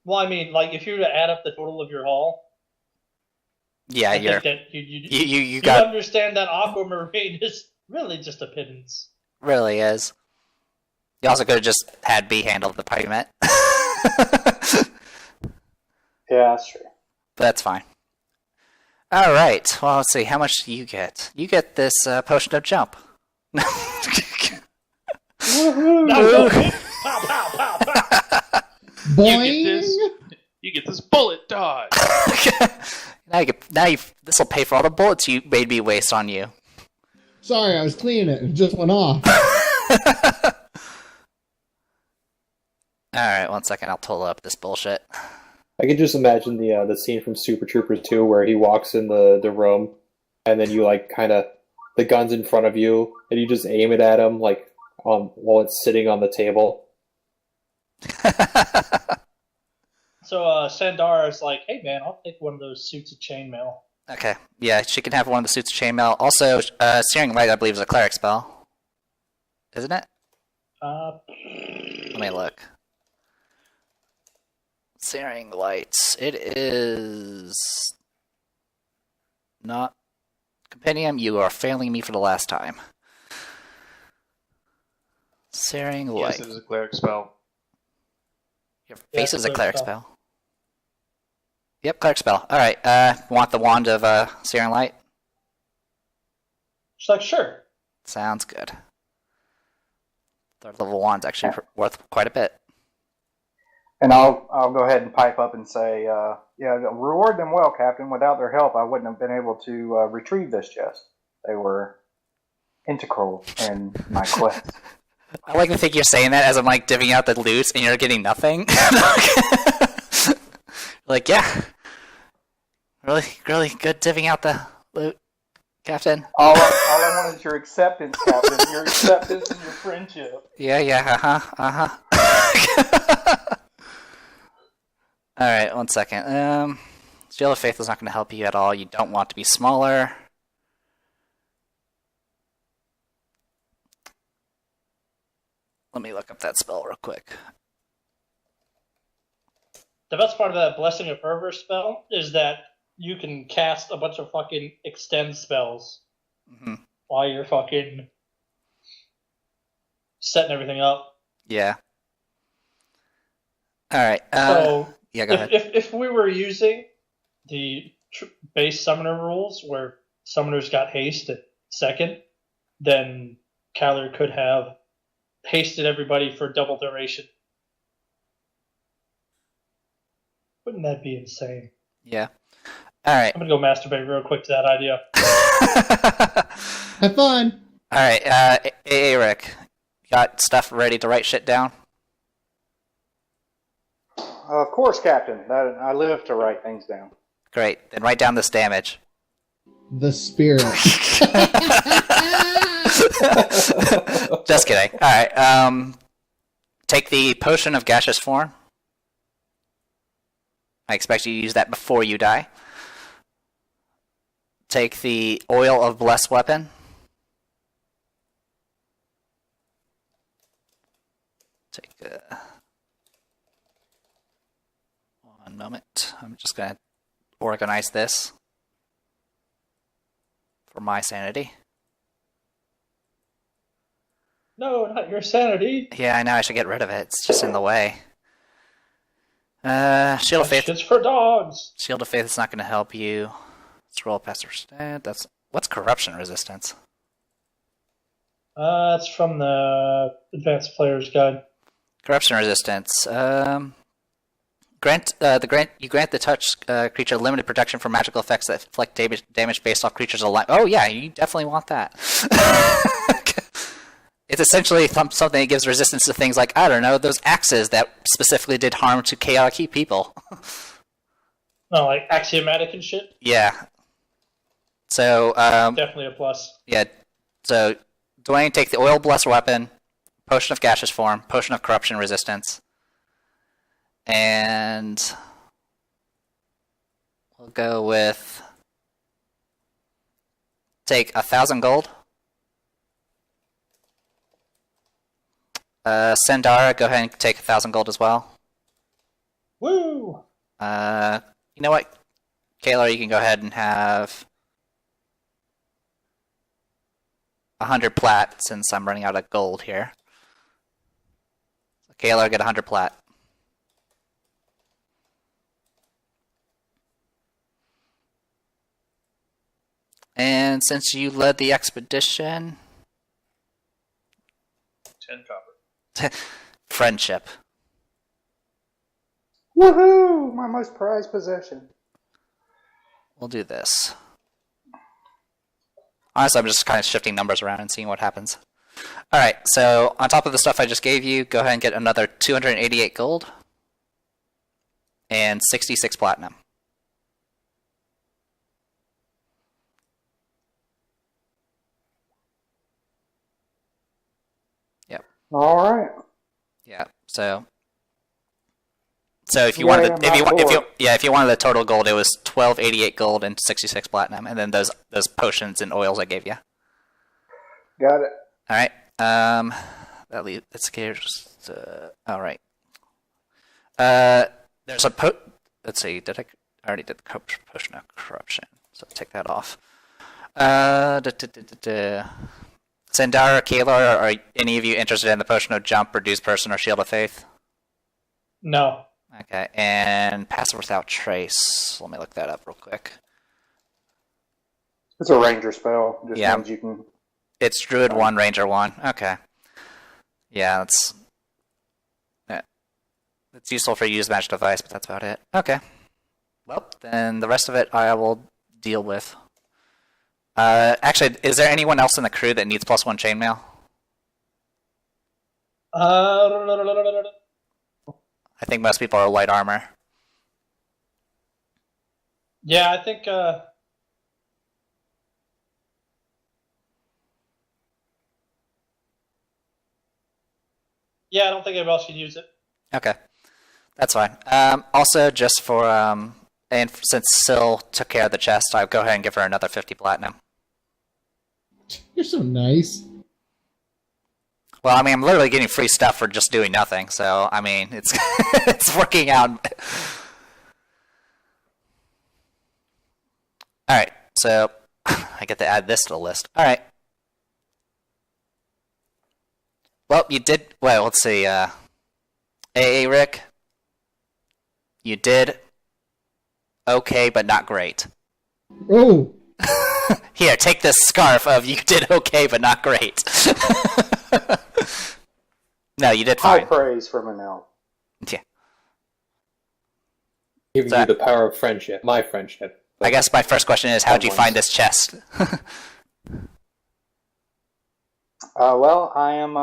Well, I mean, like, if you were to add up the total of your haul, Yeah, I you think that you got understand that aquamarine is really just a pittance. really is. You also could have just had B handle the payment. Yeah, that's true. But that's fine. Alright, well, let's see. How much do you get? You get this potion of jump. Pow, pow, pow, pow. Boing! You get this bullet dodge. This will pay for all the bullets you made me waste on you. Sorry, I was cleaning it. It just went off. Alright, 1 second. I'll total up this bullshit. I can just imagine the scene from Super Troopers 2 where he walks in the room, and then you the gun's in front of you, and you just aim it at him while it's sitting on the table. So Sandara is like, "Hey man, I'll take one of those suits of chainmail." Okay, yeah, she can have one of the suits of chainmail. Also, Searing Light, I believe, is a cleric spell. Isn't it? Let me look. Searing Light. It is not Compendium. You are failing me for the last time. Searing Light. Yes, it is a cleric spell. Your face Yeah, is a cleric cleric spell. Yep, cleric spell. Alright, want the wand of Searing Light? She's like, "Sure." Sounds good. Third level wand's actually worth quite a bit. And I'll go ahead and pipe up and say, yeah, reward them well, Captain. Without their help, I wouldn't have been able to retrieve this chest. They were integral in my quest. I like to think you're saying that as I'm divvying out the loot and you're getting nothing. Yeah. Really good divvying out the loot, Captain. All I want is your acceptance, Captain. Your acceptance and your friendship. Yeah, uh-huh. Alright, 1 second. Shield of Faith is not going to help you at all. You don't want to be smaller. Let me look up that spell real quick. The best part of that Blessing of Fervor spell is that you can cast a bunch of fucking extend spells while you're fucking setting everything up. Yeah. Alright, So yeah, go ahead. if we were using the base summoner rules where summoners got haste at second, then Kyler could have hasted everybody for double duration. Wouldn't that be insane? Yeah. Alright. I'm gonna go masturbate real quick to that idea. Have fun. Alright, Aric, got stuff ready to write shit down? Of course, Captain. I live to write things down. Great, then write down this damage. The spirit. Just kidding. Alright, take the potion of gaseous form. I expect you to use that before you die. Take the oil of blessed weapon. Take one moment. I'm just going to organize this for my sanity. No, not your sanity. Yeah, I know. I should get rid of it. It's just in the way. Shield of Faith. It's for dogs. Shield of Faith is not going to help you. Let's roll past resistance. That's what's corruption resistance? It's from the Advanced Player's Guide. Corruption resistance. You grant the touch creature limited protection from magical effects that inflict damage based off creatures alive. Oh yeah, you definitely want that. It's essentially something that gives resistance to things like, I don't know, those axes that specifically did harm to chaotic people. No, like axiomatic and shit. Yeah. So Definitely a plus. yeah. So Dwayne, take the oil blessed weapon, potion of gaseous form, potion of corruption resistance, and we'll go with take 1,000 gold. Sendara, go ahead and take 1,000 gold as well. Woo! You know what, Kayla, you can go ahead and have 100 plat since I'm running out of gold here. So Kayla, get 100 plat. And since you led the expedition, 10 copper. friendship. Woohoo! My most prized possession. We'll do this. Honestly, I'm just kind of shifting numbers around and seeing what happens. Alright, so on top of the stuff I just gave you, go ahead and get another 288 gold and 66 platinum. Yep. All right. Yeah. So if you wanted if you wanted the total gold, it was 1288 gold and 66 platinum, and then those potions and oils I gave you. Got it. All right. That scares. All right. There's a let's see. I already did the potion of corruption, so take that off. Sendara, Kayla, are any of you interested in the potion of jump, reduce person, or shield of faith? No. Okay, and passive without trace. Let me look that up real quick. It's a ranger spell. Just Yeah. means you can. It's Druid 1, Ranger 1. Okay. Yeah, that's useful for use magic device, but that's about it. Okay. Well, then the rest of it I will deal with. Actually, is there anyone else in the crew that needs +1 chainmail? I think most people are light armor. Yeah, I think. Yeah, I don't think anybody else can use it. Okay, that's fine. Also, just for and since Syl took care of the chest, I'll go ahead and give her another 50 platinum. You're so nice. Well, I mean, I'm literally getting free stuff for just doing nothing, so I mean, it's it's working out. All right, so I get to add this to the list. All right. Well, you did. Well, let's see. Aric, you did okay, but not great. Oh, Here, take this scarf of you did okay, but not great. No, you did High fine. praise from an elf. Yeah. Giving So- you the power of friendship. My friendship. I guess my first question is, how'd you find this chest? Well, I am.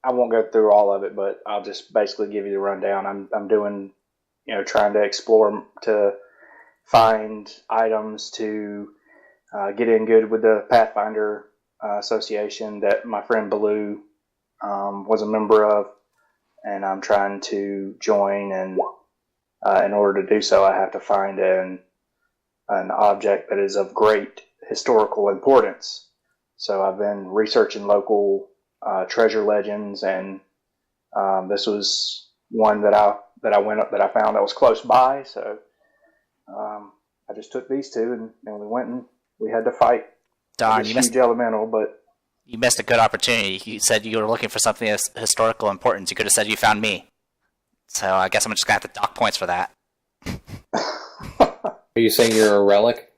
I won't go through all of it, but I'll just basically give you the rundown. I'm doing, trying to explore to find items to get in good with the Pathfinder Association that my friend Baloo was a member of, and I'm trying to join. And in order to do so, I have to find an object that is of great historical importance. So I've been researching local treasure legends, and this was one that I found that was close by. So I just took these two, and we went and we had to fight. Darn, this huge elemental, but you missed a good opportunity. You said you were looking for something of historical importance. You could have said you found me. So I guess I'm just gonna have to dock points for that. Are you saying you're a relic?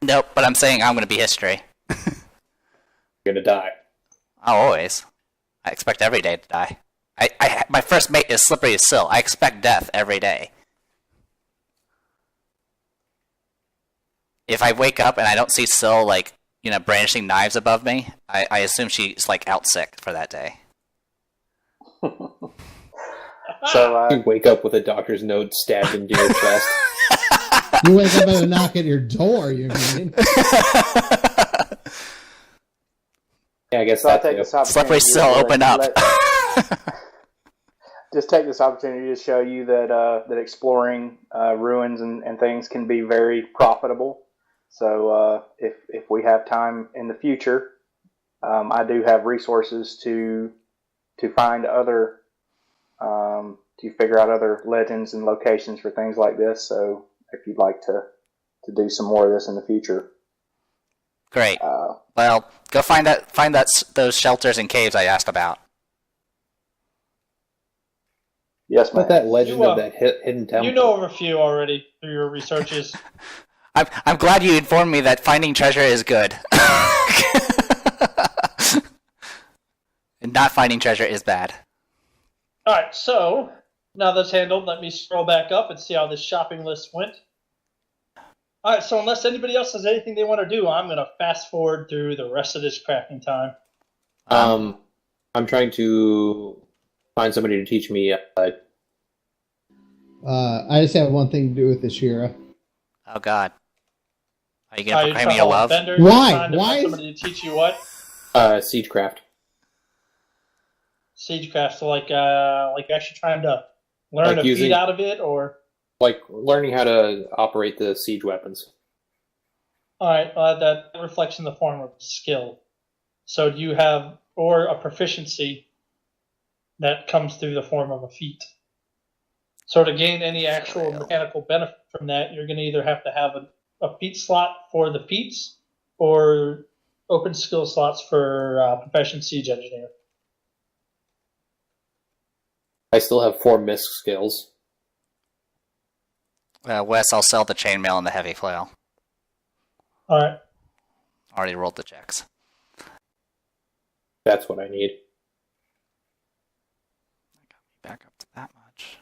Nope, but I'm saying I'm gonna be history. You're gonna die. Oh, always. I expect every day to die. My first mate is slippery as sill. I expect death every day. If I wake up and I don't see Syl, brandishing knives above me, I assume she's, out sick for that day. So you wake up with a doctor's note stabbed into your chest. You wake up and a knock at your door, you mean? Yeah, I guess so I'll that's take it. this opportunity. Slippery Syl, open up. Just take this opportunity to show you that exploring ruins and things can be very profitable. So if we have time in the future, I do have resources to find other to figure out other legends and locations for things like this. So if you'd like to do some more of this in the future, great. Well, go find those shelters and caves I asked about. Yes, ma'am. What that legend of that hidden temple? You know of a few already through your researches. I'm glad you informed me that finding treasure is good. And not finding treasure is bad. Alright, so now that's handled, let me scroll back up and see how this shopping list went. Alright, so unless anybody else has anything they want to do, I'm going to fast forward through the rest of this crafting time. I'm trying to find somebody to teach me. I just have one thing to do with this, Shira. Oh, God. Are you going to proclaim trying your to love? Bender, Why? trying to Why find is- somebody to teach you what? Siegecraft. Siegecraft, so like actually trying to learn Like a using- feat out of it, or... Like learning how to operate the siege weapons. Alright, that reflects in the form of skill. So do you have, or a proficiency that comes through the form of a feat. So to gain any actual mechanical benefit from that, you're going to either have to have a feat slot for the feats, or open skill slots for profession siege engineer. I still have 4 misc skills. Wes, I'll sell the chainmail and the heavy flail. Alright. Already rolled the checks. That's what I need. Back up to that much.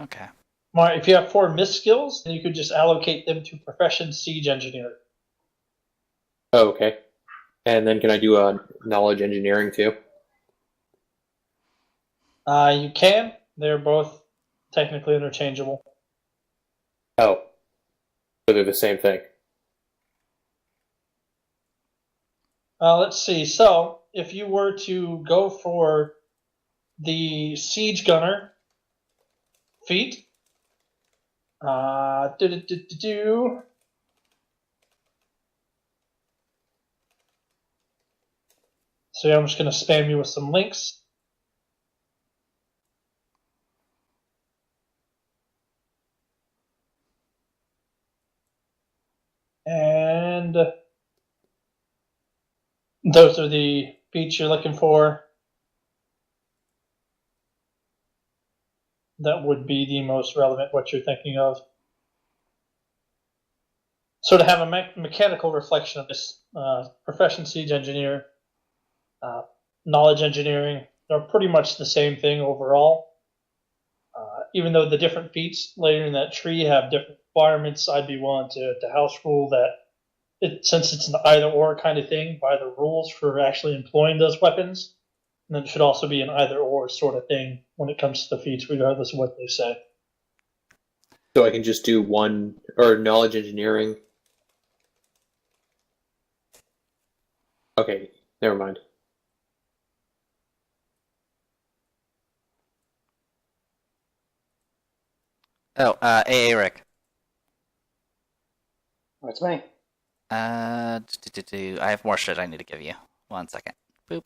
Okay. Alright, if you have 4 miss skills, then you could just allocate them to profession siege engineer. Oh, okay. And then can I do knowledge engineering too? You can. They're both technically interchangeable. Oh. So they're the same thing. Let's see. So, if you were to go for the siege gunner feat, So I'm just going to spam you with some links. And those are the feats you're looking for. That would be the most relevant, what you're thinking of. So to have a mechanical reflection of this profession siege engineer, knowledge engineering, they're pretty much the same thing overall. even though the different feats later in that tree have different requirements, I'd be willing to house rule that since it's an either or kind of thing by the rules for actually employing those weapons, and then it should also be an either or sort of thing when it comes to the feats, regardless of what they say. So I can just do one, or knowledge engineering. Okay, never mind. Oh, hey, Aric. That's me. I have more shit I need to give you. 1 second. Boop.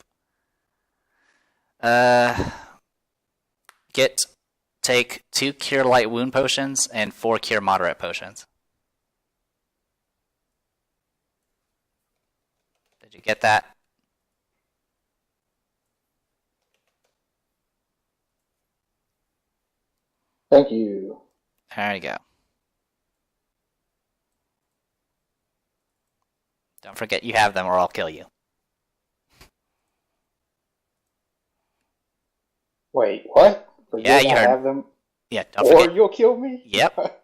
Take 2 Cure Light Wound potions and 4 Cure Moderate potions. Did you get that? Thank you. There you go. Don't forget you have them or I'll kill you. Wait, what? Yeah, you heard. Have them, Yeah, don't or forget. you'll kill me? Yep.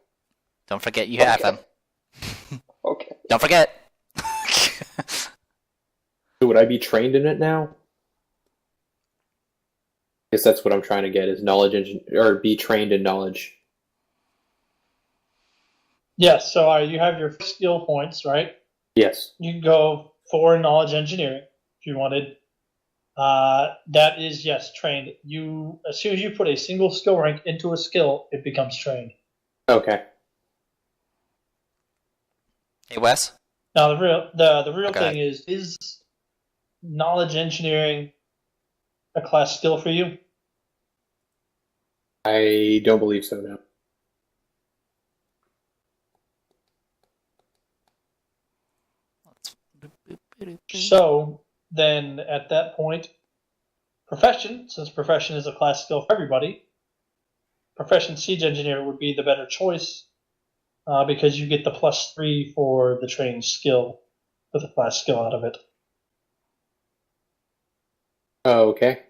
Don't forget you have them. Okay. Don't forget. So would I be trained in it now? I guess that's what I'm trying to get, is knowledge or be trained in knowledge. Yes, so you have your skill points, right? Yes. You can go for knowledge engineering if you wanted. That is, yes, trained. As soon as you put a single skill rank into a skill, it becomes trained. Okay. Hey, Wes? Now the real Okay. thing is knowledge engineering a class skill for you? I don't believe so now. So then at that point, profession, since profession is a class skill for everybody, profession siege engineer would be the better choice because you get the +3 for the trained skill, for the class skill out of it. Oh, okay.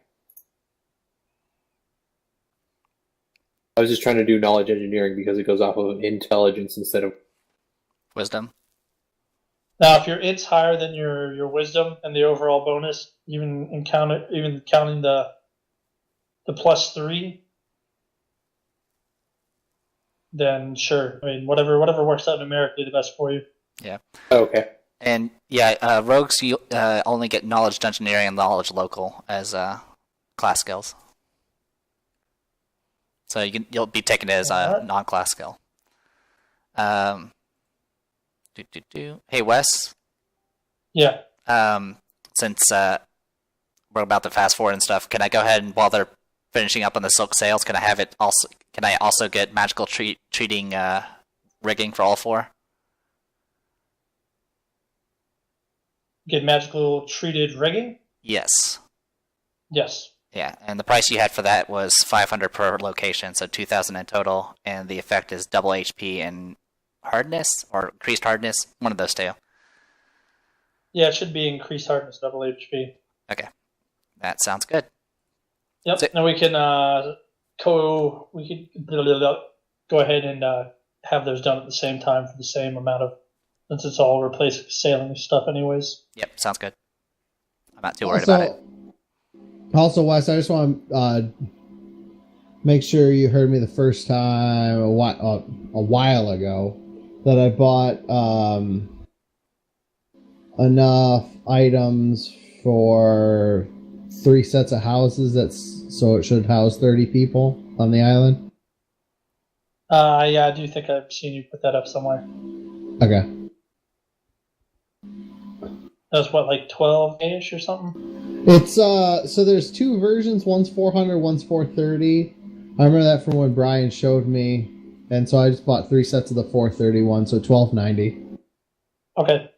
I was just trying to do knowledge engineering because it goes off of intelligence instead of... Wisdom? Now, if your int's higher than your wisdom and the overall bonus, even counting the +3, then sure. I mean, whatever works out numerically the best for you. Yeah. Oh, okay. And yeah, rogues you only get knowledge engineering and knowledge local as class skills. So you'll be taking it as a non-class skill. Hey, Wes. Yeah. Since we're about to fast forward and stuff, can I go ahead and while they're finishing up on the silk sails, can I also get magical treating rigging for all 4? Get magical treated rigging? Yes. Yes. Yeah, and the price you had for that was 500 per location, so 2,000 in total, and the effect is double HP and hardness, or increased hardness, one of those two. Yeah, it should be increased hardness, double HP. Okay, that sounds good. Yep. Now we can go ahead and have those done at the same time for the same amount of, since it's all replacing sailing stuff anyways. Yep, sounds good. I'm not too worried about it. Also, Wes, I just want to make sure you heard me the first time a while ago that I bought enough items for 3 sets of houses. So it should house 30 people on the island. Yeah, I do think I've seen you put that up somewhere. Okay. That's what, like 12-ish or something? It's so there's 2 versions, one's 400, one's 430. I remember that from when Brian showed me, and so I just bought 3 sets of the 431, so 1290. Okay.